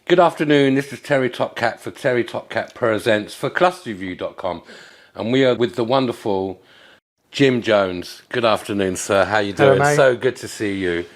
Good afternoon, this is TerryTopCat for TerryTopCat Purrsents for ClusterView.com, and we are with the wonderful Jim Jones. Good afternoon, sir. How you doing? Hello, mate. So good to see you.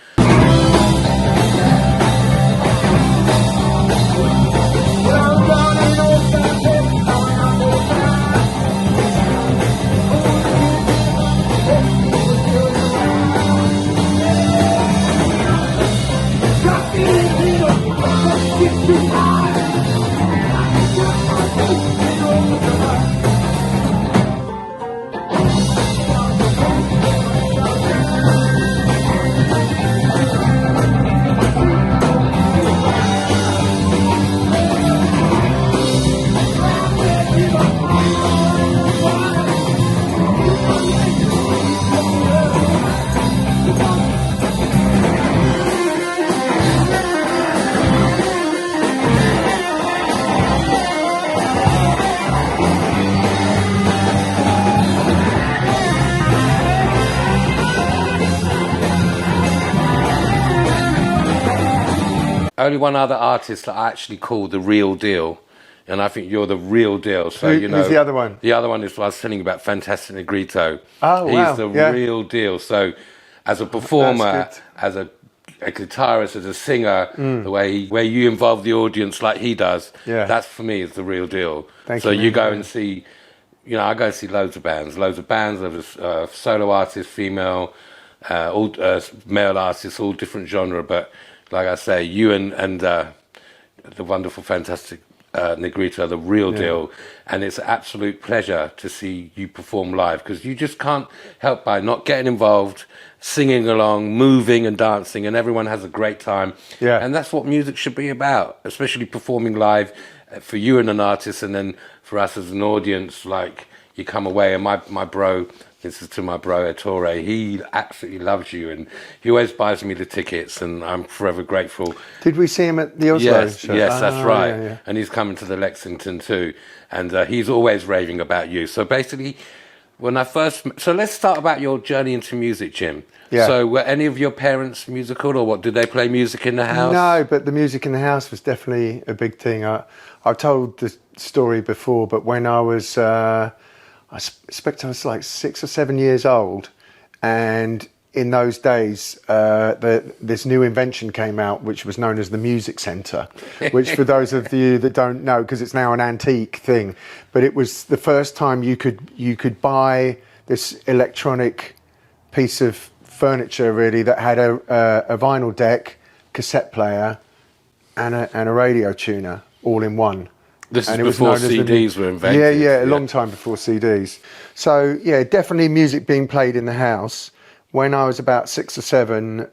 Only one other artist that I actually call the real deal, and I think you're the real deal. So you know, who's the other one? The other one is what I was telling you about, Fantastic Negrito. Oh, wow. He's the Yeah. real deal. So as a performer, as a guitarist, as a singer, the way where you involve the audience like he does, that's for me is the real deal. Thank so you, you man. go and see, you know, I go and see loads of bands, of solo artists, female, all male artists, all different genre, but like I say, you and the wonderful, fantastic Negrito are the real deal, and it's an absolute pleasure to see you perform live, because you just can't help by not getting involved, singing along, moving and dancing, and everyone has a great time. Yeah. And that's what music should be about, especially performing live for you and an artist, and then for us as an audience. Like, you come away, and my bro, this is to my bro Ettore, he absolutely loves you, and he always buys me the tickets, and I'm forever grateful. Did we see him at the Oslo show? Yes, that's right. Yeah. And he's coming to the Lexington too, and he's always raving about you. So basically, so let's start about your journey into music, Jim. Yeah. So were any of your parents musical, or what? Did they play music in the house? No, but the music in the house was definitely a big thing. I've told the story before, but when I was, I suspect I was like 6 or 7 years old, and in those days, this new invention came out, which was known as the Music Centre, which for those of you that don't know, because it's now an antique thing, but it was the first time you could buy this electronic piece of furniture, really, that had a vinyl deck, cassette player, and a radio tuner all in one. This is before CDs were invented. Yeah, a long time before CDs. So yeah, definitely music being played in the house. When I was about 6 or 7,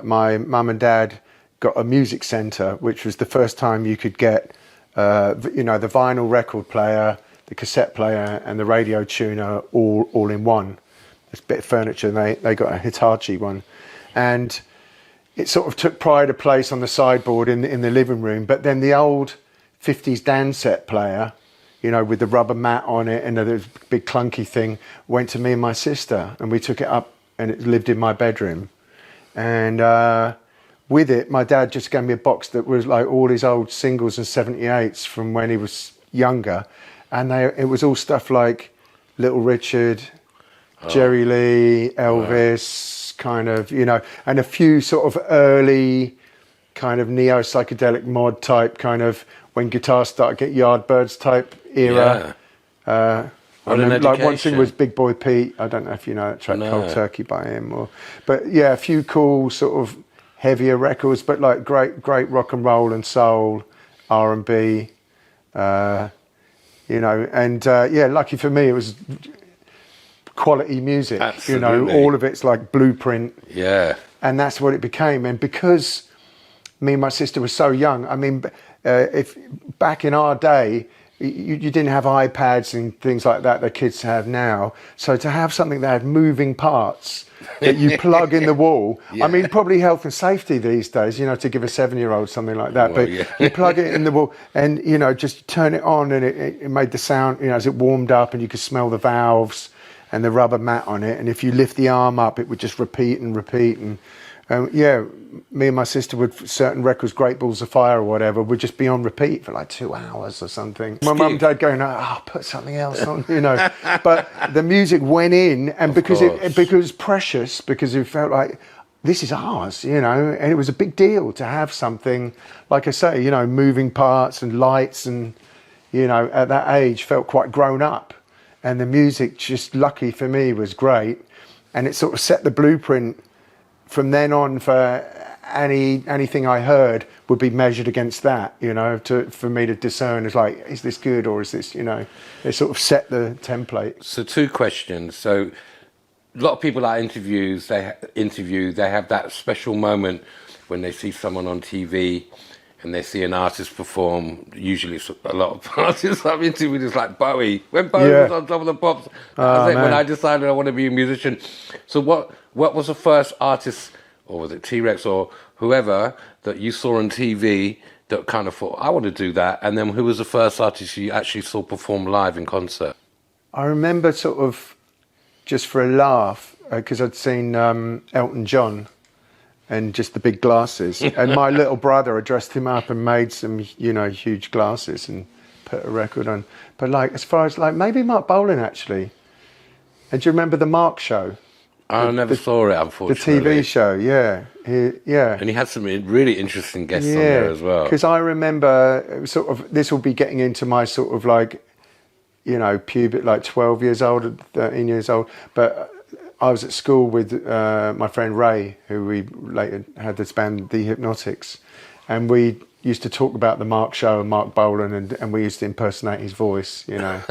my mum and dad got a music centre, which was the first time you could get, the vinyl record player, the cassette player, and the radio tuner all in one. This bit of furniture, and they got a Hitachi one, and it sort of took pride of place on the sideboard in the living room. But then the old 50s dance set player, with the rubber mat on it and the big clunky thing, went to me and my sister, and we took it up, and it lived in my bedroom. And with it, my dad just gave me a box that was like all his old singles and 78s from when he was younger, and it was all stuff like Little Richard, Jerry Lee, Elvis, kind of, and a few sort of early kind of neo-psychedelic mod type, kind of when guitars started to get Yardbirds type era. Like one thing was Big Boy Pete. I don't know if you know that track, Cold Turkey by him. But yeah, a few cool sort of heavier records, but like great rock and roll and soul, R&B, and lucky for me, it was quality music. Absolutely. All of it's like blueprint. Yeah. And that's what it became. And because me and my sister were so young, I mean, if back in our day, you didn't have iPads and things like that kids have now. So to have something that had moving parts that you plug in the wall, I mean, probably health and safety these days, to give a 7-year-old something like that. Well, but you plug it in the wall and, just turn it on, and it made the sound, as it warmed up, and you could smell the valves and the rubber mat on it. And if you lift the arm up, it would just repeat and repeat. And Yeah, me and my sister would, certain records, Great Balls of Fire or whatever, would just be on repeat for like 2 hours or something. My mum and dad going, oh, put something else on, you know. But the music went in, and because it was precious, because it felt like, this is ours, you know, and it was a big deal to have something, like I say, you know, moving parts and lights, and, you know, at that age felt quite grown up. And the music, just lucky for me, was great. And it sort of set the blueprint from then on for anything I heard would be measured against that, you know, for me to discern is like, is this good or is this, you know, it sort of set the template. So 2 questions. So a lot of people I interview, they have that special moment when they see someone on TV and they see an artist perform. Usually it's a lot of artists I've interviewed, it's like Bowie. When Bowie was on Top of the Pops, when I decided I want to be a musician. So what was the first artist, or was it T-Rex or whoever, that you saw on TV that kind of thought, I want to do that? And then who was the first artist you actually saw perform live in concert? I remember sort of, just for a laugh, because I'd seen Elton John and just the big glasses. And my little brother had dressed him up and made some, you know, huge glasses and put a record on. But like, as far as like, maybe Mark Bolan actually. And do you remember the Mark show? I never saw it, unfortunately. The TV show, yeah. Yeah. And he had some really interesting guests on there as well. Because I remember, it was sort of, this will be getting into my sort of like, you know, puberty, like 12 years old, 13 years old. But I was at school with my friend Ray, who we later had this band, Thee Hypnotics. And we used to talk about the Mark show and Mark Bolan, and we used to impersonate his voice, you know.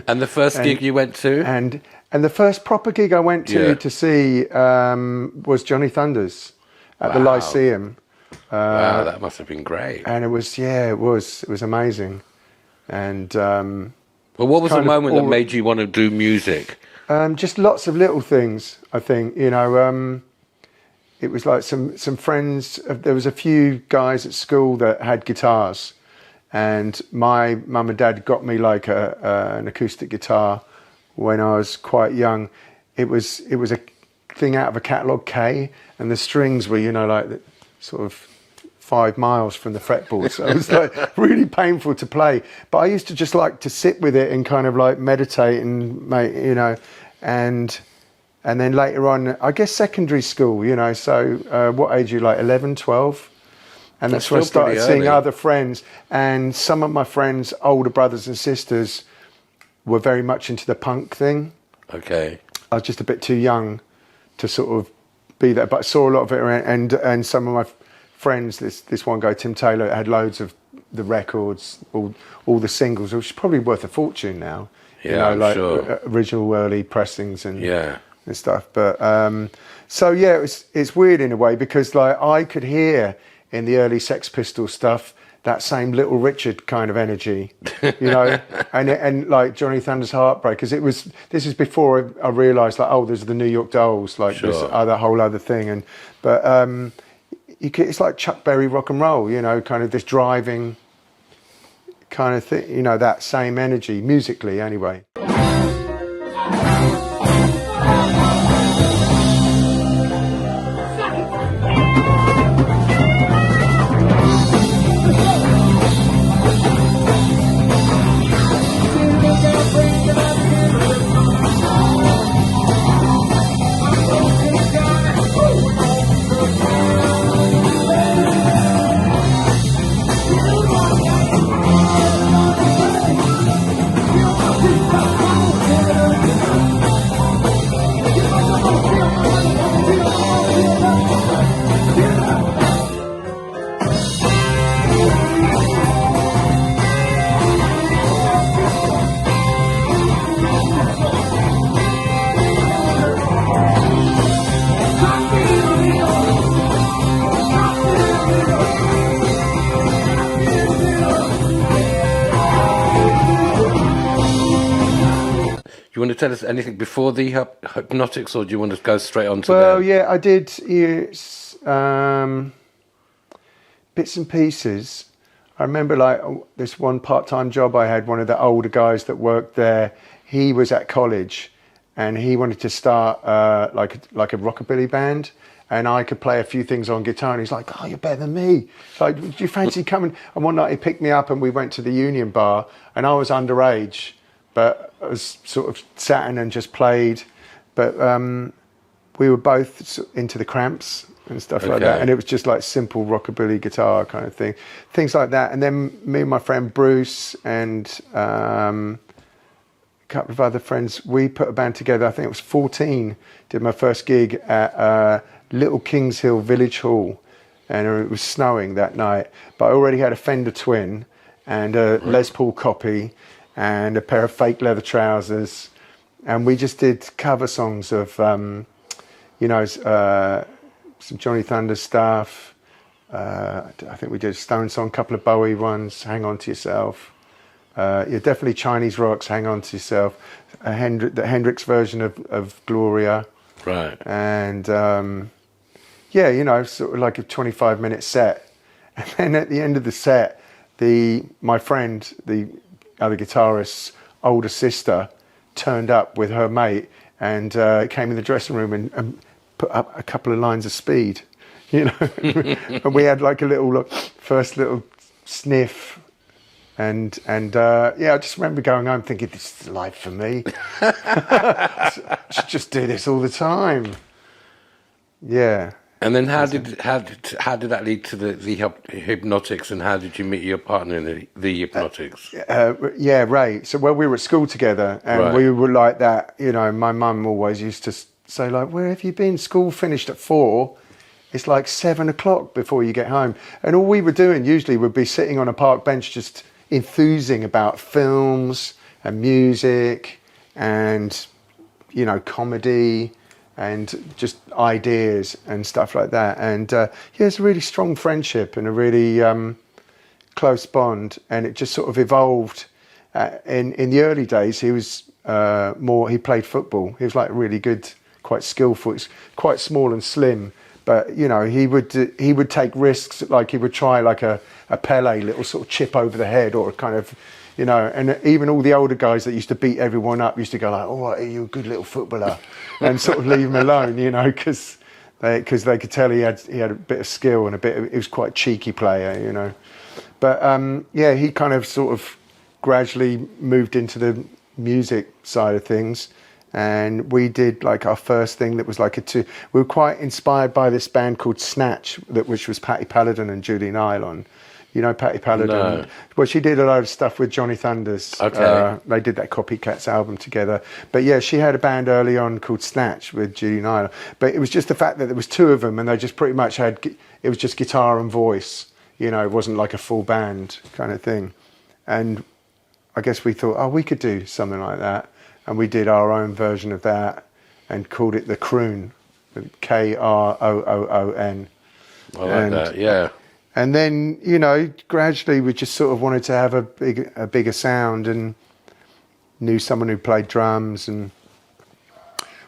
And the first gig you went to? And the first proper gig I went to see was Johnny Thunders at the Lyceum. Wow, that must have been great. And it was amazing. And well, what was the moment that made you want to do music? Just lots of little things, I think. You know, it was like some friends. There was a few guys at school that had guitars, and my mum and dad got me like an acoustic guitar when I was quite young. It was a thing out of a Catalog K, and the strings were, you know, like sort of 5 miles from the fretboard, so it was like really painful to play. But I used to just like to sit with it and kind of like meditate and make, you know, and then later on, I guess secondary school, you know, so what age are you, like 11, 12? And that's when I started seeing other friends, and some of my friends' older brothers and sisters were very much into the punk thing. Okay. I was just a bit too young to sort of be there, but I saw a lot of it around, and some of my friends, this one guy, Tim Taylor, had loads of the records, all the singles, which is probably worth a fortune now. Yeah, you know, I'm like sure. Original early pressings and stuff. But so yeah, it's weird in a way, because like I could hear in the early Sex Pistols stuff that same Little Richard kind of energy, you know, and like Johnny Thunders' Heartbreak, because this is before I realised like, oh, there's the New York Dolls, like this other whole other thing, but it's like Chuck Berry rock and roll, you know, kind of this driving kind of thing, you know, that same energy musically anyway. Do you want to tell us anything before the Hypnotics, or do you want to go straight on to Well, them? yeah, I did bits and pieces. I remember like this one part-time job I had, one of the older guys that worked there, he was at college, and he wanted to start like a rockabilly band. And I could play a few things on guitar, and he's like, "Oh, you're better than me. Like, do you fancy coming?" And one night he picked me up, and we went to the Union Bar, and I was underage, but I was sort of sat in and just played. But we were both into the Cramps and stuff like that, and it was just like simple rockabilly guitar kind of thing, things like that. And then me and my friend Bruce and a couple of other friends, we put a band together. I think it was 14. Did my first gig at Little Kings Hill Village Hall, and it was snowing that night. But I already had a Fender Twin and a Les Paul copy and a pair of fake leather trousers, and we just did cover songs of, some Johnny Thunder stuff. I think we did a Stone song, a couple of Bowie ones, Hang On To Yourself. Definitely Chinese Rocks, Hang On To Yourself. The Hendrix version of Gloria. Right. And sort of like a 25-minute set. And then at the end of the set, my friend, the other guitarist's older sister, turned up with her mate and came in the dressing room and put up a couple of lines of Speed, and we had like a first little sniff, and I just remember going home thinking, this is life for me. I should just do this all the time. Yeah. And then how did that lead to the Hypnotics, and how did you meet your partner in the Hypnotics? Ray. So we were at school together, and we were like that. My mum always used to say, like, "Where have you been? School finished at 4. It's like 7 o'clock before you get home." And all we were doing usually would be sitting on a park bench, just enthusing about films and music and comedy and just ideas and stuff like that. And it's a really strong friendship and a really close bond, and it just sort of evolved. In the early days, he was he played football. He was like really good, quite skillful. He's quite small and slim, but he would take risks. Like he would try like a Pele little sort of chip over the head, or a kind of and even all the older guys that used to beat everyone up used to go like, "Oh, you're a good little footballer," and sort of leave him alone, because they could tell he had a bit of skill and he was quite a cheeky player, But he kind of sort of gradually moved into the music side of things, and we did like our first thing that was like we were quite inspired by this band called Snatch, which was Patti Paladin and Judy Nylon. Patti Paladin? No. Well, she did a lot of stuff with Johnny Thunders. Okay. They did that Copycats album together. But yeah, she had a band early on called Snatch with Judy Nylon. But it was just the fact that there was two of them, and they just pretty much it was just guitar and voice. It wasn't like a full band kind of thing. And I guess we thought, we could do something like that. And we did our own version of that and called it the Krooon, Kroon. I like that, yeah. And then, gradually we just sort of wanted to have a bigger sound, and knew someone who played drums. And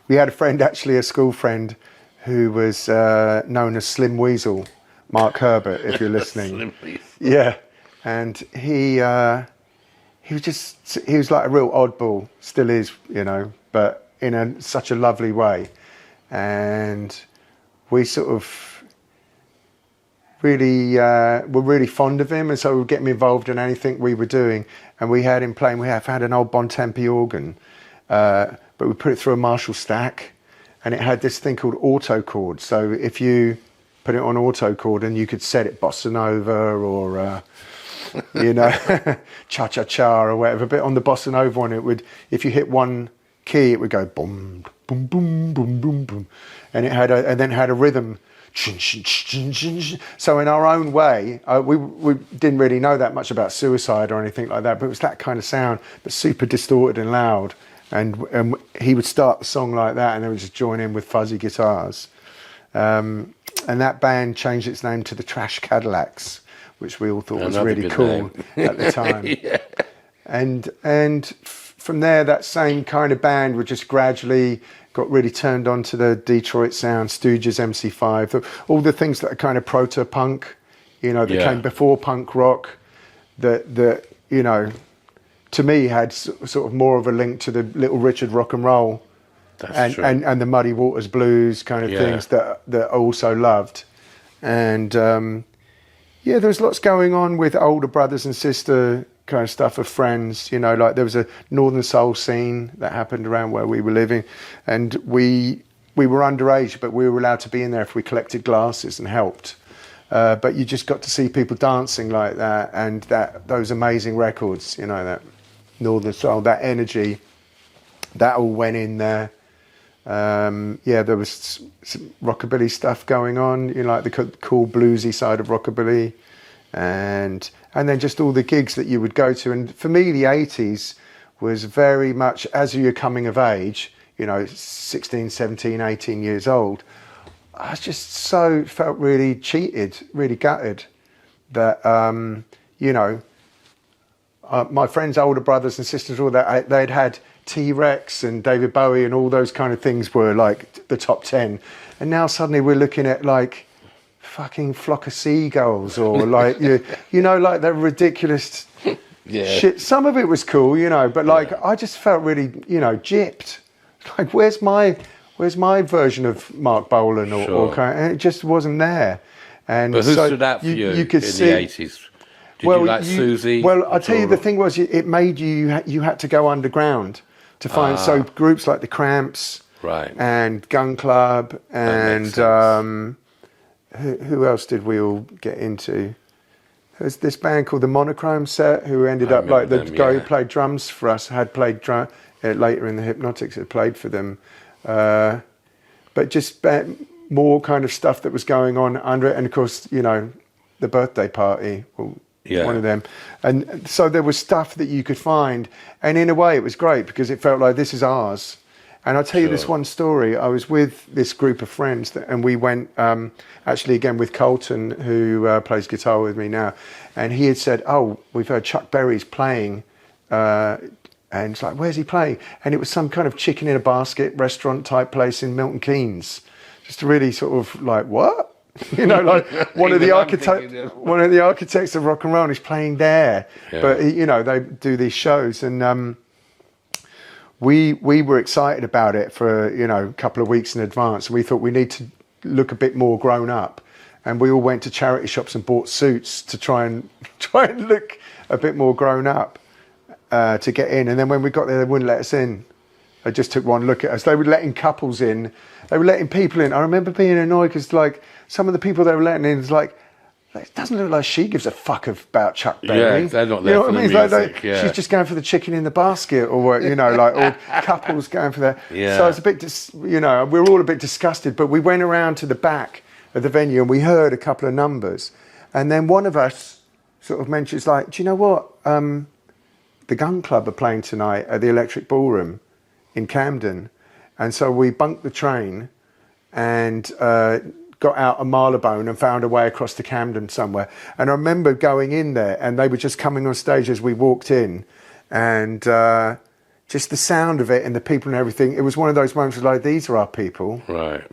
we had a friend, actually a school friend, who was known as Slim Weasel, Mark Herbert, if you're listening. Slim Weasel. Yeah. And he was like a real oddball, still is, but in such a lovely way. And we sort of were really fond of him, and so we would get him involved in anything we were doing. And we had him playing. We have had an old Bontempi organ, but we put it through a Marshall stack, and it had this thing called auto chord. So if you put it on auto chord, and you could set it bossa nova or cha cha cha or whatever. But on the bossa nova one, it would, if you hit one key, it would go boom boom boom boom boom boom, and then had a rhythm. So in our own way, we didn't really know that much about Suicide or anything like that, but it was that kind of sound, but super distorted and loud. And he would start the song like that, and then we just join in with fuzzy guitars. And that band changed its name to the Trash Cadillacs, which we all thought was really cool at the time. Yeah. And from there, that same kind of band would just gradually got really turned on to the Detroit sound, Stooges, MC5, all the things that are kind of proto-punk, that came before punk rock, that to me had sort of more of a link to the Little Richard rock and roll That's true. And the Muddy Waters Blues kind of things that I also loved. And yeah, there was lots going on with older brothers and sister kind of stuff of friends, you know, like there was a Northern Soul scene that happened around where we were living, and we were underage, but we were allowed to be in there if we collected glasses and helped. But you just got to see people dancing like that, and those amazing records, you know, that Northern Soul, that energy, that all went in there. Yeah, there was some rockabilly stuff going on, you know, like the cool bluesy side of rockabilly, and then just all the gigs that you would go to. And for me, the 80s was very much as you're coming of age, you know, 16, 17, 18 years old. I was just felt really cheated, really gutted that, you know, my friends' older brothers and sisters, all that, they'd had T-Rex and David Bowie and all those kind of things were like the top 10. And now suddenly we're looking at like fucking Flock of Seagulls or like, you know, like the ridiculous shit. Some of it was cool, you know, but like I just felt really, you know, gypped. Like, where's my version of Mark Bolan or kind of, and it just wasn't there. And but who stood out for you could in the 80s? Did you like Susie? Well, I'll tell you, the thing was, it made you had to go underground to find, so groups like the Cramps, right, and Gun Club, and who else did we all get into? There's this band called the Monochrome Set, who ended up like the guy who played drums for us had played later in the Hypnotics, had played for them, but just more kind of stuff that was going on under it, and of course, you know, the Birthday Party. One of them. And so there was stuff that you could find. And in a way, it was great because it felt like this is ours. And I'll tell you this one story. I was with this group of friends and we went, actually again with Colton, who plays guitar with me now. And he had said, oh, we've heard Chuck Berry's playing. And it's like, where's he playing? And it was some kind of chicken in a basket restaurant type place in Milton Keynes. Just really sort of like, what? You know, like one of the architects of rock and roll is playing there, but you know, they do these shows, and we were excited about it for, you know, a couple of weeks in advance. We thought we need to look a bit more grown up, and we all went to charity shops and bought suits to try and look a bit more grown up to get in. And then when we got there, they wouldn't let us in. They just took one look at us. They were letting couples in. They were letting people in. I remember being annoyed because, like, some of the people they were letting in is like, it doesn't look like she gives a fuck about Chuck Berry. Yeah, they're not there for the music. Like, she's just going for the chicken in the basket, or you know, like, or couples going for that. Yeah. So it's a bit, you know, we were all a bit disgusted. But we went around to the back of the venue and we heard a couple of numbers, and then one of us sort of mentions, like, do you know what? The Gun Club are playing tonight at the Electric Ballroom in Camden, and so we bunked the train and got out a Marylebone and found a way across to Camden somewhere. And I remember going in there and they were just coming on stage as we walked in, and just the sound of it and the people and everything. It was one of those moments like, these are our people. Right.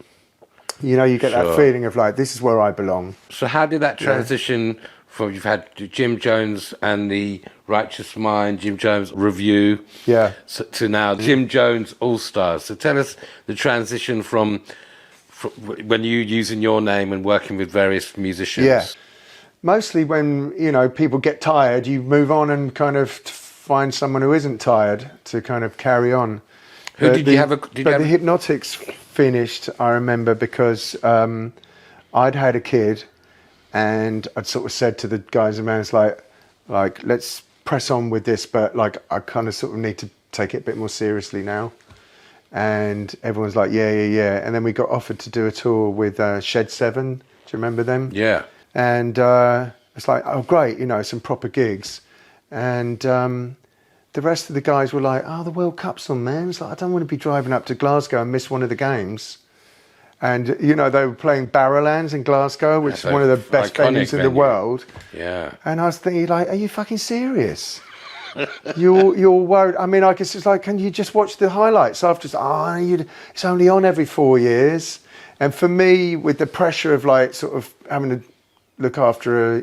You know, you get that feeling of like, this is where I belong. So how did that transition from, you've had Jim Jones and the Righteous Mind, Jim Jones Review, to now Jim Jones All Stars. So tell us the transition from when you using your name and working with various musicians. Yeah, mostly when, you know, people get tired, you move on and kind of find someone who isn't tired to kind of carry on. The Hypnotics finished, I remember, because I'd had a kid, and I'd sort of said to the guys and bands, like let's press on with this, but like I kind of sort of need to take it a bit more seriously now. And everyone's like, yeah. And then we got offered to do a tour with Shed 7. Do you remember them? Yeah. And it's like, oh, great, you know, some proper gigs. And the rest of the guys were like, oh, the World Cup's on, man. It's like, I don't want to be driving up to Glasgow and miss one of the games. And, you know, they were playing Barrowlands in Glasgow, which is one of the best venues in the world. Yeah. And I was thinking, like, are you fucking serious? You're worried. I mean, I guess it's like, can you just watch the highlights after? It's only on every 4 years. And for me, with the pressure of like sort of having to look after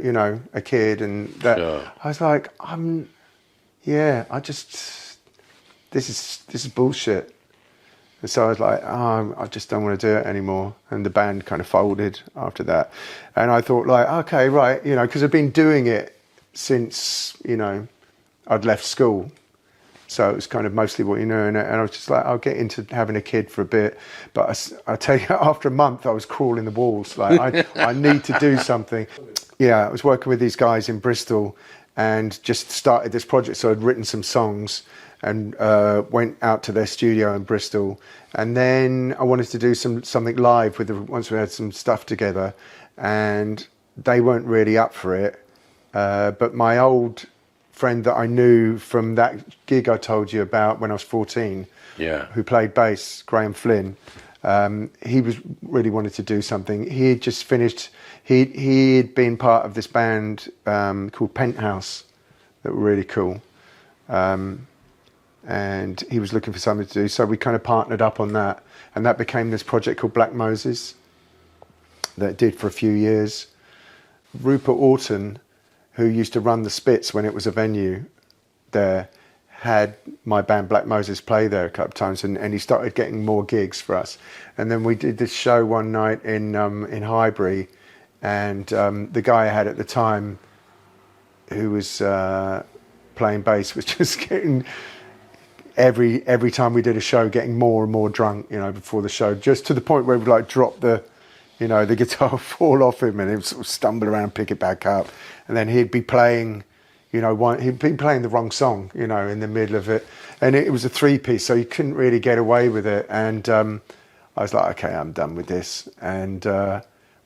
a kid and that, I was like, this is bullshit. And so I was like, oh, I just don't want to do it anymore. And the band kind of folded after that. And I thought like, okay, right, you know, because I've been doing it since, you know, I'd left school. So it was kind of mostly what you know. And I was just like, I'll get into having a kid for a bit. But I tell you, after a month, I was crawling the walls. Like, I need to do something. Yeah, I was working with these guys in Bristol and just started this project. So I'd written some songs and went out to their studio in Bristol. And then I wanted to do something live once we had some stuff together. And they weren't really up for it. But my old friend that I knew from that gig I told you about when I was 14, who played bass, Graham Flynn, he was really wanted to do something. He had just finished, he'd been part of this band called Penthouse that were really cool. And he was looking for something to do, so we kind of partnered up on that, and that became this project called Black Moses that it did for a few years. Rupert Orton, who used to run the Spitz when it was a venue there, had my band Black Moses play there a couple of times, and he started getting more gigs for us. And then we did this show one night in Highbury, and the guy I had at the time who was playing bass was just getting, every time we did a show, getting more and more drunk, you know, before the show, just to the point where we would like drop the guitar, fall off him, and he would sort of stumble around, pick it back up, and then he'd be playing, you know, he'd be playing the wrong song, you know, in the middle of it, and it was a 3-piece, so you couldn't really get away with it. And I was like, okay, I'm done with this. And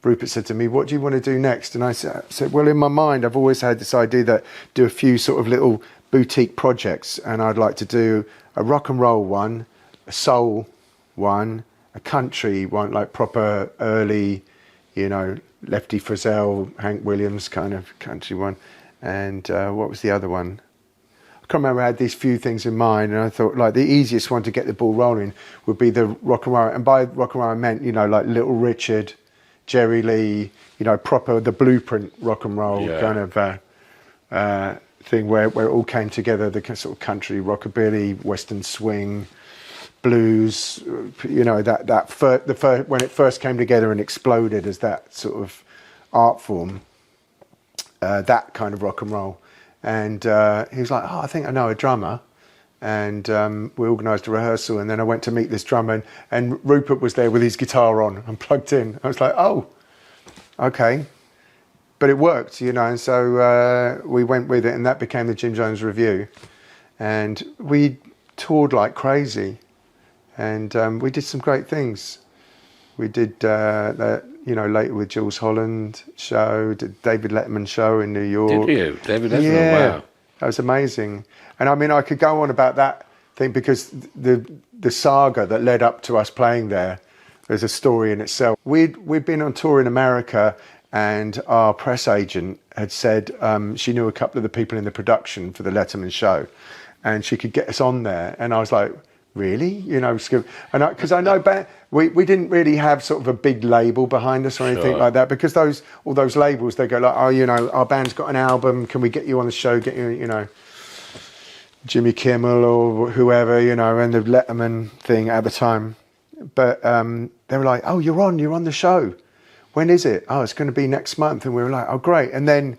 Rupert said to me, what do you want to do next? And I said, well, in my mind, I've always had this idea that do a few sort of little boutique projects, and I'd like to do a rock and roll one, a soul one, a country one, like proper early, you know, Lefty Frizzell, Hank Williams kind of country one. And what was the other one? I can't remember. I had these few things in mind, and I thought like the easiest one to get the ball rolling would be the rock and roll. And by rock and roll I meant, you know, like Little Richard, Jerry Lee, you know, proper the blueprint rock and roll kind of thing where it all came together, the sort of country, rockabilly, western swing, blues, you know, when it first came together and exploded as that sort of art form, that kind of rock and roll. And he was like, oh, I think I know a drummer. And we organised a rehearsal, and then I went to meet this drummer, and Rupert was there with his guitar on and plugged in. I was like, oh, okay. But it worked, you know, and so we went with it, and that became the Jim Jones Review. And we toured like crazy, and we did some great things. We did that, you know, later with Jules Holland show, did David Letterman show in New York. Did you? David Letterman, yeah, wow. That was amazing. And I mean, I could go on about that thing because the saga that led up to us playing there is a story in itself. We'd been on tour in America, and our press agent had said she knew a couple of the people in the production for the Letterman show, and she could get us on there. And I was like, really? You know, because I know we didn't really have sort of a big label behind us or anything like that, because all those labels, they go like, oh, you know, our band's got an album, can we get you on the show, get you, you know, Jimmy Kimmel or whoever, you know, and the Letterman thing at the time. But they were like, oh, you're on the show. When is it? Oh, it's going to be next month. And we were like, oh, great. And then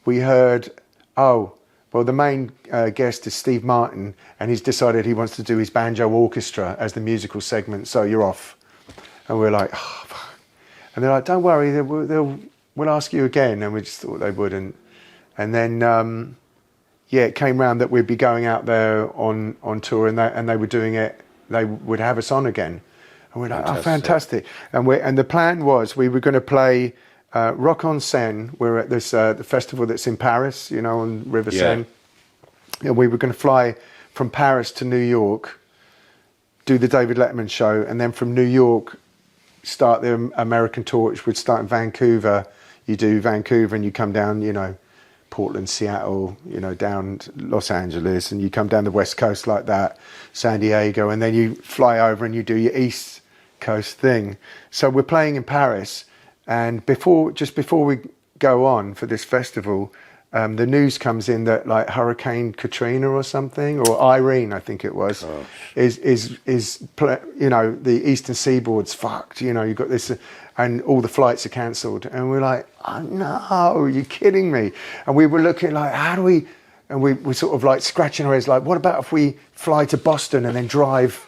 we heard, oh, well, the main guest is Steve Martin, and he's decided he wants to do his banjo orchestra as the musical segment, so you're off. And we're like, oh, fuck. And they're like, don't worry, we'll ask you again. And we just thought they wouldn't. And then, it came round that we'd be going out there on tour, and they were doing it. They would have us on again. And we're like, oh, fantastic. And the plan was we were going to play Rock en Seine. We're at this the festival that's in Paris, you know, on River Seine. And we were going to fly from Paris to New York, do the David Letterman show, and then from New York start the American tour, which would start in Vancouver. You do Vancouver and you come down, you know, Portland, Seattle, you know, down to Los Angeles, and you come down the West Coast like that, San Diego, and then you fly over and you do your East Coast thing. So we're playing in Paris, and just before we go on for this festival, the news comes in that like Hurricane Katrina or something, or Irene, I think it was, you know, the eastern seaboard's fucked. You know, you've got this, and all the flights are cancelled, and we're like, oh no, you're kidding me. And we were looking like, how do we? And we sort of like scratching our heads, like, what about if we fly to Boston and then drive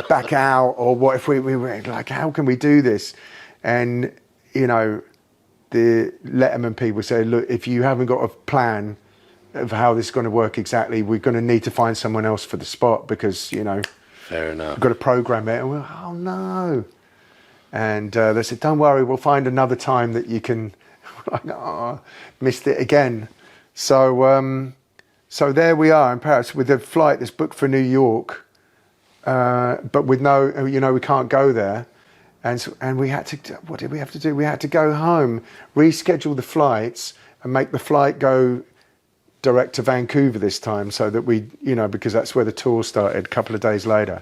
back out, or what if we were like, how can we do this? And you know, the Letterman people say, look, if you haven't got a plan of how this is going to work exactly, we're going to need to find someone else for the spot, because, you know, fair enough, we've got to program it. And we're like, oh no. And they said, don't worry, we'll find another time that you can. We're like, oh, missed it again. So so there we are in Paris with a flight that's booked for New York, but with no, you know, we can't go there. And we had to, what did we have to do? We had to go home, reschedule the flights, and make the flight go direct to Vancouver this time, so that we, you know, because that's where the tour started a couple of days later.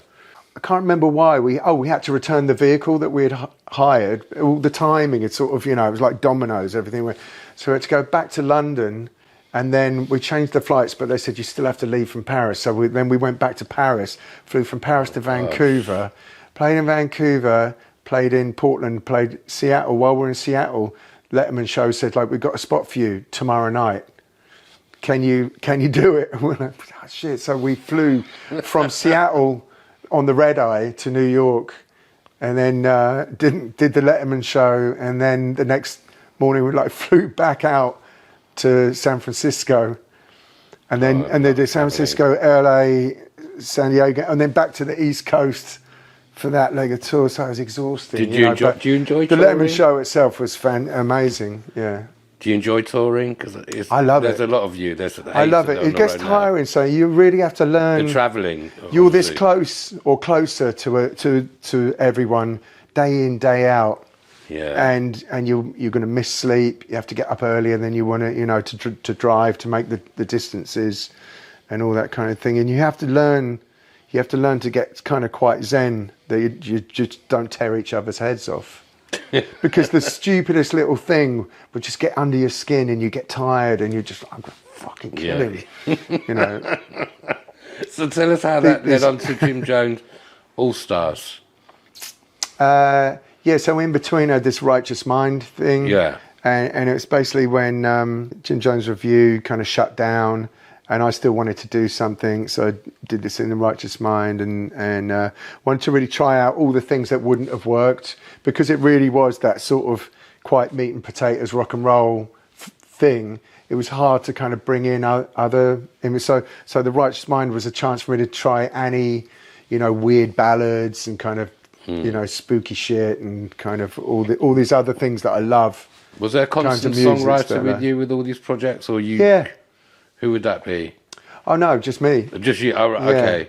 I can't remember why we had to return the vehicle that we had hired. All the timing, it's sort of, you know, it was like dominoes, everything. So we had to go back to London, and then we changed the flights, but they said you still have to leave from Paris. So then we went back to Paris, flew from Paris to Vancouver, played in Vancouver, played in Portland, played Seattle. While we're in Seattle, Letterman show said, like, we've got a spot for you tomorrow night. Can you do it? And we're like, oh, shit. So we flew from Seattle on the red eye to New York, and then did the Letterman show, and then the next morning we like flew back out to San Francisco, and then they did San Francisco, LA, San Diego, and then back to the East Coast for that leg of tour. So I was exhausted. Do you enjoy the touring? Letterman show itself was amazing. Yeah. Do you enjoy touring? Because I love it. There's a lot of you. I love it. It gets tiring, so you really have to learn. The travelling. You're this close or closer to everyone, day in, day out. Yeah. And you're going to miss sleep. You have to get up early, and then you want to, you know, to drive to make the distances, and all that kind of thing. And you have to learn. You have to learn to get kind of quite zen, that you just don't tear each other's heads off. Because the stupidest little thing would just get under your skin, and you get tired, and you're just, I'm going to fucking kill him. You know. So tell us how that led on to Jim Jones All Stars. Yeah, so in between I had this Righteous Mind thing. Yeah. And it was basically when Jim Jones Review kind of shut down, and I still wanted to do something, so I did this in the Righteous Mind, and wanted to really try out all the things that wouldn't have worked, because it really was that sort of quite meat and potatoes rock and roll thing. It was hard to kind of bring in other images. So the Righteous Mind was a chance for me to try any, you know, weird ballads and kind of, you know, spooky shit, and kind of all these other things that I love. Was there a constant songwriter with you with all these projects, or you? Yeah. Who would that be? Oh no, just me. Just you. Oh, okay.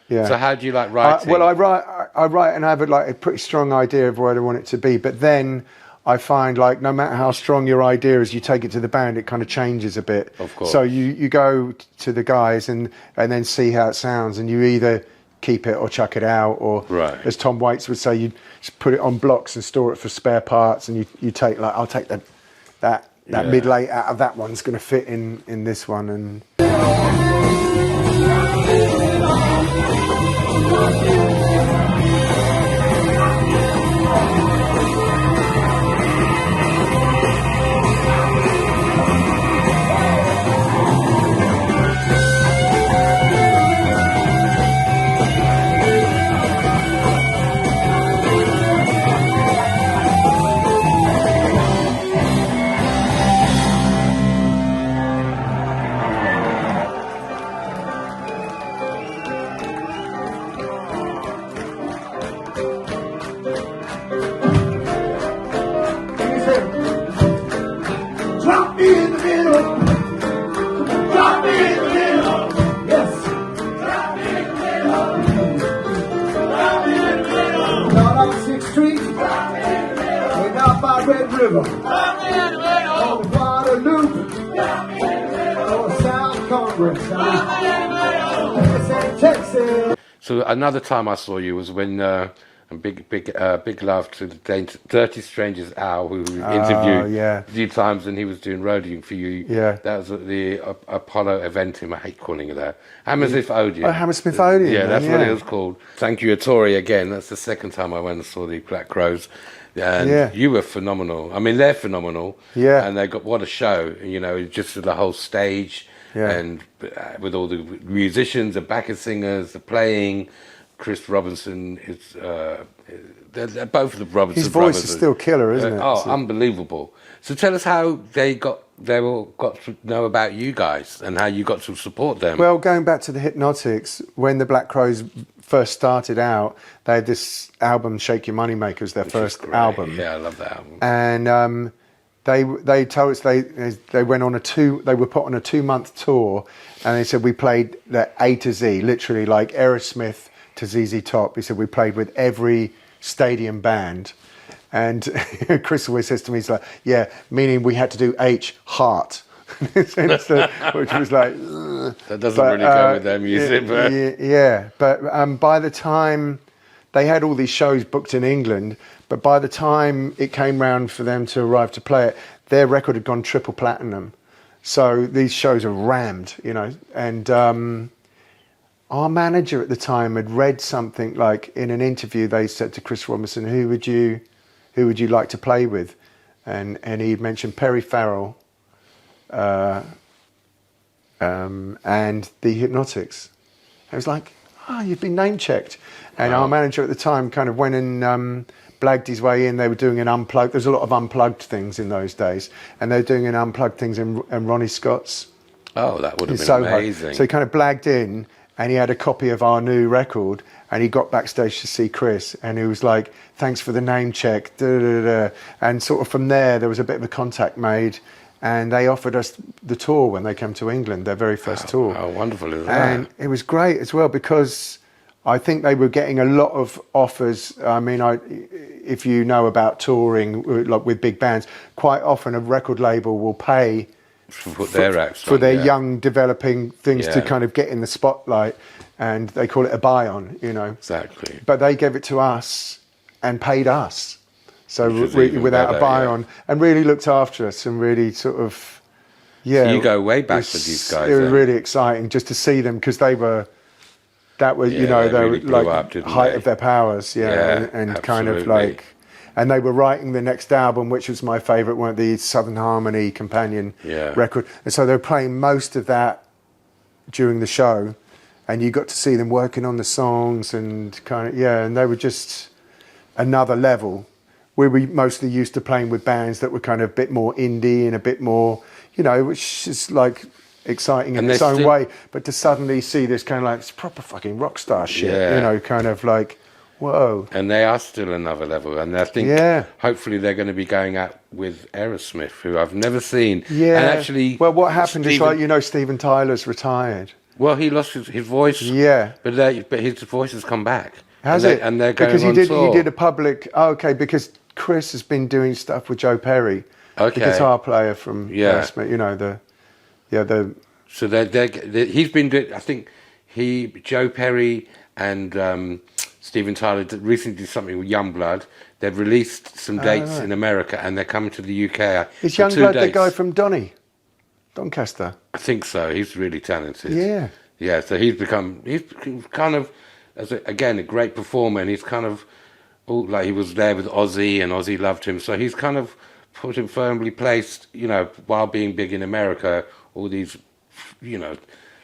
Yeah. So how do you like writing? Well, I write, and I have a pretty strong idea of where I want it to be. But then I find, like, no matter how strong your idea is, you take it to the band, it kind of changes a bit. Of course. So you go to the guys and then see how it sounds, and you either keep it or chuck it out, or as Tom Waits would say, you just put it on blocks and store it for spare parts, and you take, like, I'll take that mid-late out of that one's going to fit in this one. And So another time I saw you was when And big love to the Dirty Strangers Al, who we interviewed a few times, and he was doing roadieing for you. Yeah. That was at the Apollo Eventim. I hate calling it that. Hammersmith Odeon. Oh, Hammersmith Odeon. Yeah, that's what it was called. Thank you, Atori, again. That's the second time I went and saw the Black Crows. And you were phenomenal. I mean, they're phenomenal. Yeah. And they got, what a show, you know, just the whole stage. Yeah. And with all the musicians, the backing singers, the playing. Chris Robinson is they're both of the Robinson His brothers. voice is still killer, isn't it? Oh, unbelievable. So tell us how they all got to know about you guys and how you got to support them. Well, going back to the Hypnotics, when the Black Crows first started out, they had this album, Shake Your Money Makers, their first album. Yeah, I love that album. And they told us they went on they were put on a 2-month tour, and they said we played the A to Z, literally like Aerosmith to ZZ Top. He said we played with every stadium band, and Chris always says to me, he's like, yeah, meaning we had to do H heart, which was like that doesn't really go with their music, but but by the time they had all these shows booked in England, but by the time it came round for them to arrive to play it, their record had gone triple platinum. So these shows are rammed, you know, and our manager at the time had read something like in an interview. They said to Chris Robinson, "Who would you like to play with?" And he mentioned Perry Farrell, and the Hypnotics. I was like, you've been name checked. And our manager at the time kind of went and blagged his way in. They were doing an unplugged. There's a lot of unplugged things in those days, and they were doing an unplugged things in Ronnie Scott's. Oh, that would have been amazing. So he kind of blagged in. And he had a copy of our new record, and he got backstage to see Chris, and he was like, "Thanks for the name check." Da, da, da. And sort of from there was a bit of a contact made, and they offered us the tour when they came to England, their very first tour. How wonderful is that? And it was great as well, because I think they were getting a lot of offers. I mean, if you know about touring like with big bands, quite often a record label will pay for their young developing things to kind of get in the spotlight, and they call it a buy-on, you know. Exactly. But they gave it to us and paid us, so without a buy-on, and really looked after us and really sort of, So you go way back with these guys. It was really exciting just to see them, because they were you know, they were like height of their powers, and kind of like. And they were writing the next album, which was my favourite one, the Southern Harmony companion record. And so they were playing most of that during the show. And you got to see them working on the songs and kind of, and they were just another level. We were mostly used to playing with bands that were kind of a bit more indie and a bit more, you know, which is like exciting in its own way. But to suddenly see this kind of like, it's proper fucking rock star shit, you know, kind of like, whoa. And they are still another level. And I think hopefully they're going to be going out with Aerosmith, who I've never seen. Yeah. And actually... Well, what happened is, like, you know, Steven Tyler's retired. Well, he lost his voice. Yeah. But his voice has come back. Has it? And they're going because on tour. He did a public... Oh, okay, because Chris has been doing stuff with Joe Perry, the guitar player from Aerosmith, you know, the... So he's been doing... I think Joe Perry and... Steven Tyler recently did something with Youngblood. They've released some dates in America, and they're coming to the UK. Is Youngblood the guy from Doncaster? I think so. He's really talented. Yeah. Yeah, so he's kind of, again, a great performer, and he's kind of, like he was there with Ozzy, and Ozzy loved him. So he's kind of put him firmly placed, you know, while being big in America, all these, you know,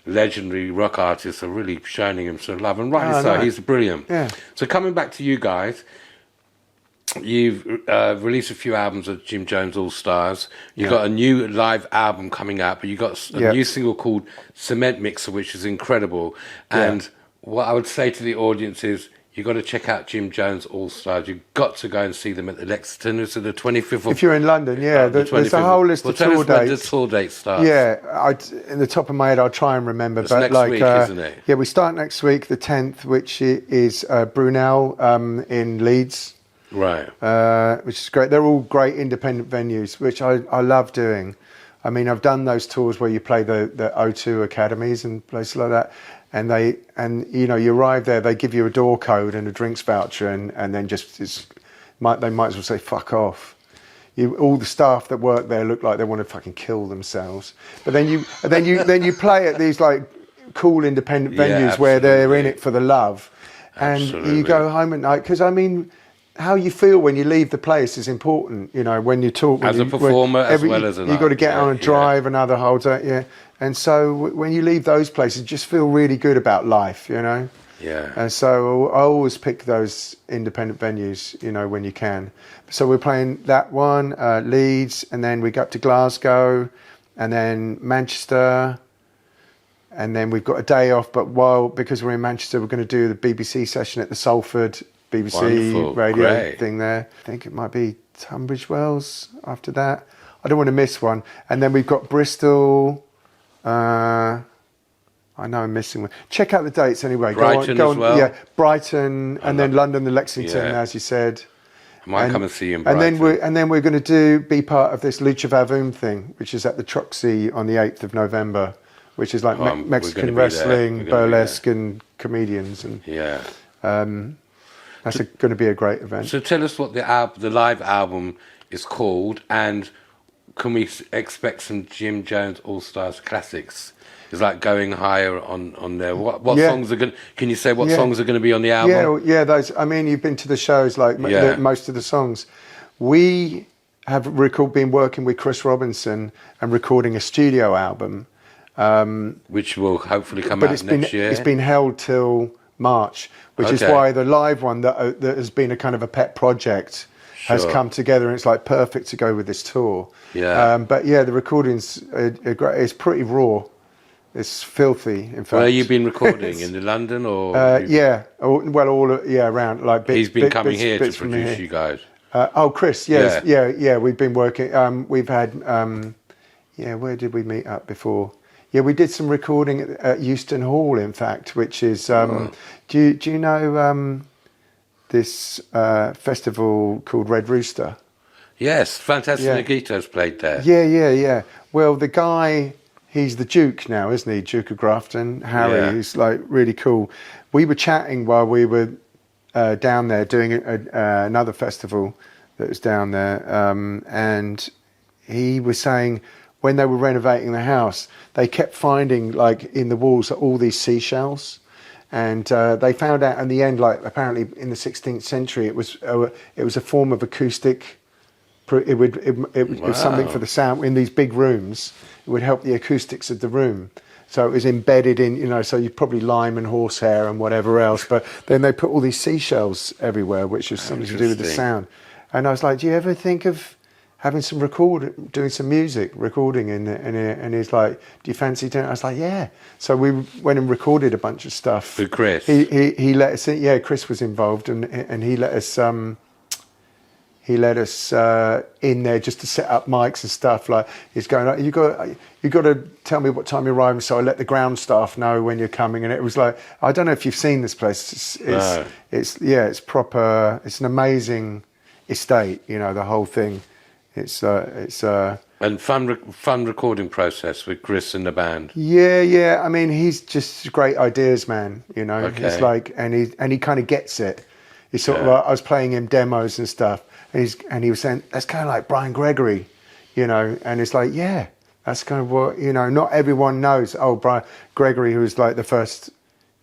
legendary rock artists are really shining him some love, and rightly so. He's brilliant. Yeah. So coming back to you guys, you've released a few albums of Jim Jones All Stars. You've got a new live album coming out, but you've got a new single called Cement Mixer, which is incredible. And what I would say to the audience is, you've got to check out Jim Jones All Stars. You've got to go and see them at the Lexington. It's the 25th of... If you're in London, there's a whole list of tour dates. The tour date starts. Yeah, in the top of my head, I'll try and remember. It's next week, isn't it? Yeah, we start next week, the 10th, which is Brunel in Leeds. Right. Which is great. They're all great independent venues, which I love doing. I mean, I've done those tours where you play the O2 academies and places like that. and you arrive there, they give you a door code and a drinks voucher, and then they might as well say fuck off. All the staff that work there look like they want to fucking kill themselves. But then you play at these like cool independent venues where they're in it for the love, and you go home at night, because I mean, how you feel when you leave the place is important. You know, when you talk as a performer as well as you've got to get on and drive another whole day. And so when you leave those places, you just feel really good about life. You know. Yeah. And so I always pick those independent venues, you know, when you can. So we're playing that one, Leeds, and then we go up to Glasgow, and then Manchester, and then we've got a day off. But because we're in Manchester, we're going to do the BBC session at the Salford BBC radio thing there. I think it might be Tunbridge Wells after that. I don't want to miss one. And then we've got Bristol. I know I'm missing one. Check out the dates anyway. Brighton go on, as well. Yeah, Brighton, and then London, the Lexington, as you said. I might come and see you in Brighton. And then we're going to be part of this Lucha Vavoom thing, which is at the Troxy on the 8th of November, which is like Mexican wrestling, burlesque, and comedians. And that's going to be a great event. So tell us what the live album is called, and can we expect some Jim Jones All Stars classics? It's like going higher on there. What songs are going? Can you say what songs are going to be on the album? Yeah. Those. I mean, you've been to the shows, like most of the songs. We have been working with Chris Robinson and recording a studio album, which will hopefully come out next year. It's been held till March, which is why the live one that has been a kind of a pet project has come together, and it's like perfect to go with this tour. Yeah. But the recordings are great. It's pretty raw. It's filthy, in fact. Where have you been recording? In London or? Around. Like he's been coming here to produce you guys. Chris, yes, yeah. We've been working. We've had, where did we meet up before? Yeah, we did some recording at Euston Hall, in fact, which is. Do you know this festival called Red Rooster? Yes, Fantastic Nagito's played there. Yeah. Well, the guy. He's the Duke now, isn't he? Duke of Grafton, Harry, who's like really cool. We were chatting while we were down there doing another festival that was down there, and he was saying when they were renovating the house, they kept finding like in the walls all these seashells, and they found out in the end, like apparently in the 16th century, it was a form of acoustic. It was something for the sound in these big rooms. It would help the acoustics of the room. So it was embedded in, so you probably lime and horsehair and whatever else. But then they put all these seashells everywhere, which was something to do with the sound. And I was like, do you ever think of having some doing some music, recording in there? And he's like, do you fancy doing it? I was like, yeah. So we went and recorded a bunch of stuff. With Chris? He let us in. Yeah, Chris was involved, and he let us... He let us in there just to set up mics and stuff. Like he's going, you got to tell me what time you're arriving, so I let the ground staff know when you're coming. And it was like, I don't know if you've seen this place. It's proper. It's an amazing estate. The whole thing. It's and fun recording process with Chris and the band. Yeah. I mean, he's just a great ideas man. Okay. It's like, and he kind of gets it. He's sort of like, I was playing him demos and stuff. And he was saying, that's kind of like Brian Gregory, and it's like, yeah, that's kind of what, not everyone knows. Oh, Brian Gregory, who was like the first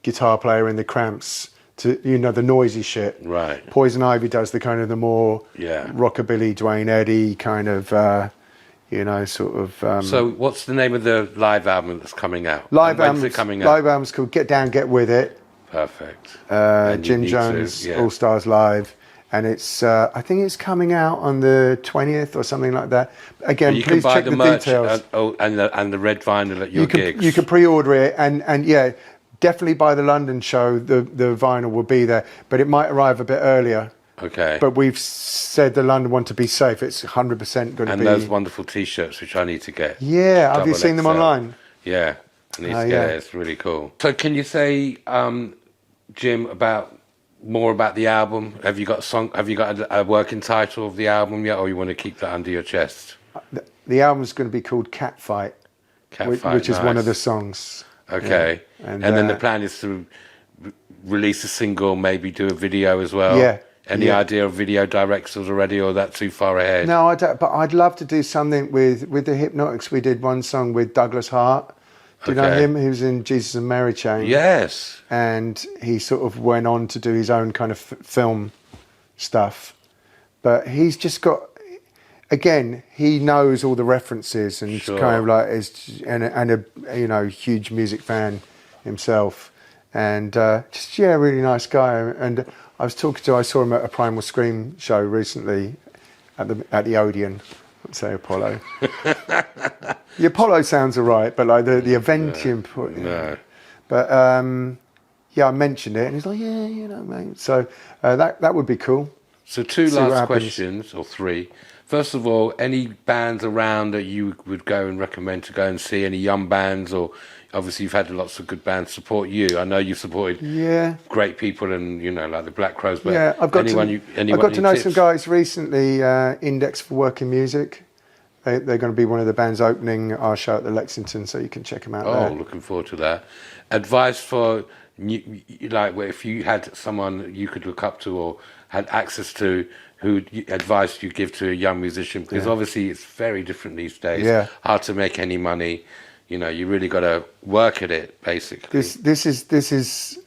guitar player in the Cramps to, the noisy shit. Right. Poison Ivy does the kind of the more rockabilly, Dwayne Eddy kind of, sort of. So what's the name of the live album that's coming out? When's it coming out? Live album's called Get Down, Get With It. Perfect. Jim Jones, All Stars Live. And it's, I think it's coming out on the 20th or something like that. Again, please check the details. And the red vinyl at your gigs. You can pre-order it, and definitely by the London show, the vinyl will be there. But it might arrive a bit earlier. Okay. But we've said the London one to be safe. It's 100% going to be. And those wonderful T-shirts, which I need to get. Yeah, have you seen them online? Yeah, it's really cool. So can you say, Jim, more about the album? Have you got a song? Have you got a working title of the album yet, or you want to keep that under your chest? The album's going to be called Catfight, which is one of the songs. Okay. Yeah. And then the plan is to release a single, maybe do a video as well. Yeah. Any idea of video directors already, or that too far ahead? No, I don't. But I'd love to do something with the Hypnotics. We did one song with Douglas Hart. Do you know him? He was in Jesus and Mary Chain. Yes. And he sort of went on to do his own kind of film stuff. But he's just got, again, he knows all the references and Sure. kind of like is and a huge music fan himself. And just really nice guy. And I saw him at a Primal Scream show recently at the Odeon. Let's say Apollo. The Apollo sounds alright, but like the Aventium. No. But I mentioned it, and he's like, yeah, mate. So that would be cool. So two last questions, or three. First of all, any bands around that you would go and recommend to go and see? Any young bands, or obviously you've had lots of good bands support you. I know you've supported great people, and like the Black Crows. But I've got to know some guys recently. Index for Working Music. They're going to be one of the bands opening our show at the Lexington, so you can check them out. Oh, looking forward to that. Advice for if you had someone you could look up to or had access to, who advice you give to a young musician, because obviously it's very different these days. Yeah. Hard to make any money. You really got to work at it, basically. This is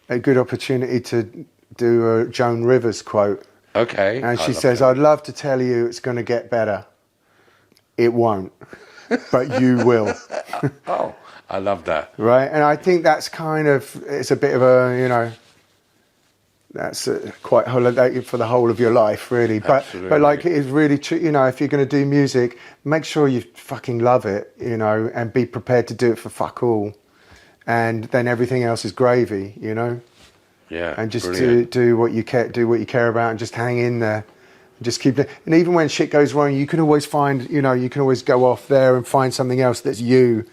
a good opportunity to do a Joan Rivers quote. Okay. And she says, "I'd love to tell you it's going to get better. It won't, but you will." Oh, I love that. Right, and I think that's it's a bit of a, that's quite holiday for the whole of your life, really. But like, it is really true. If you're going to do music, make sure you fucking love it, and be prepared to do it for fuck all, and then everything else is gravy, Yeah. and just do what you care about, and just hang in there. Just keep it. And even when shit goes wrong, you can always find, you can always go off there and find something else that's you,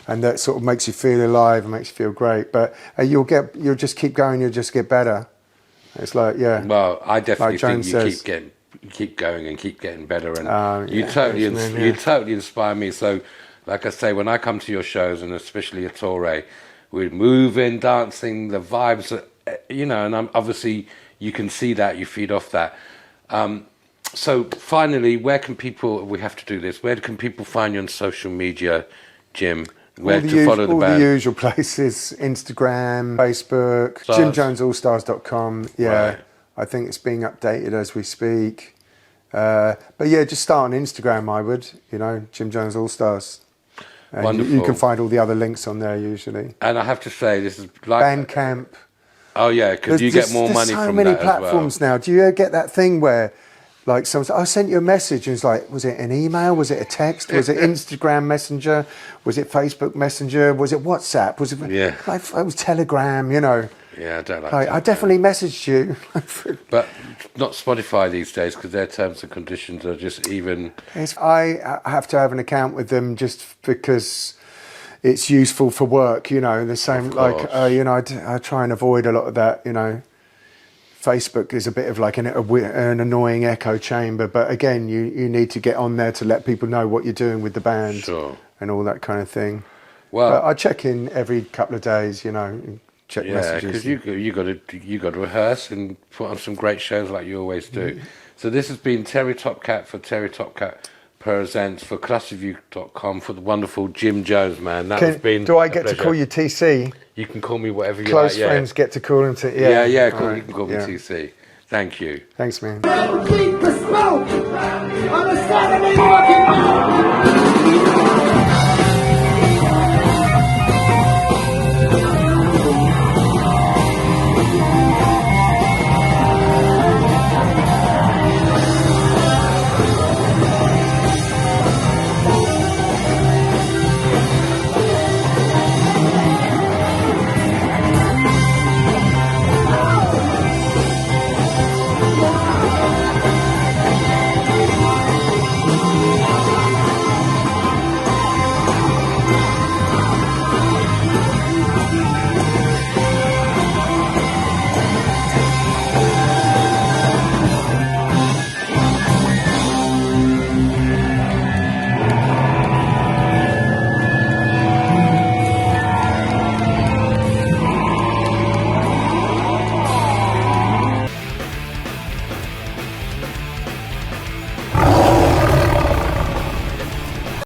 and that sort of makes you feel alive and makes you feel great. But you'll just keep going. You'll just get better. It's like, Well, I definitely like think you keep going and keep getting better, and you totally inspire me. So, like I say, when I come to your shows, and especially at Torre, we're moving, dancing, the vibes, and obviously you can see that, you feed off that. So finally, where can people find you on social media, Jim? Where to follow the band? All the usual places: Instagram, Facebook, JimJonesAllstars.com. Yeah, right. I think it's being updated as we speak. But just start on Instagram. I would, Jim Jones Allstars. And wonderful. You can find all the other links on there usually. And I have to say, this is like Bandcamp. Oh yeah, because you get more money from that as well. There's so many platforms now. Do you get that thing where, like, someone said, "I sent you a message," and it's like, was it an email? Was it a text? Was it Instagram Messenger? Was it Facebook Messenger? Was it WhatsApp? Was it? Yeah. Like, it was Telegram. Yeah, I don't like. I definitely messaged you. But not Spotify these days, because their terms and conditions are just even. I have to have an account with them just because it's useful for work. The same, like, I try and avoid a lot of that. Facebook is a bit of like an annoying echo chamber, but again, you need to get on there to let people know what you're doing with the band, and all that kind of thing. Well, but I check in every couple of days, and check messages. Yeah, because you got to rehearse and put on some great shows like you always do. So this has been TerryTopCat for TerryTopCat Purrsents, for ClusterView.com, for the wonderful Jim Jones, man. Has been. Do I get to call you TC? You can call me whatever you like. Close friends get to call him TC. Yeah. You can call me TC. Thank you. Thanks, man. Keep the smoke on a Saturday morning.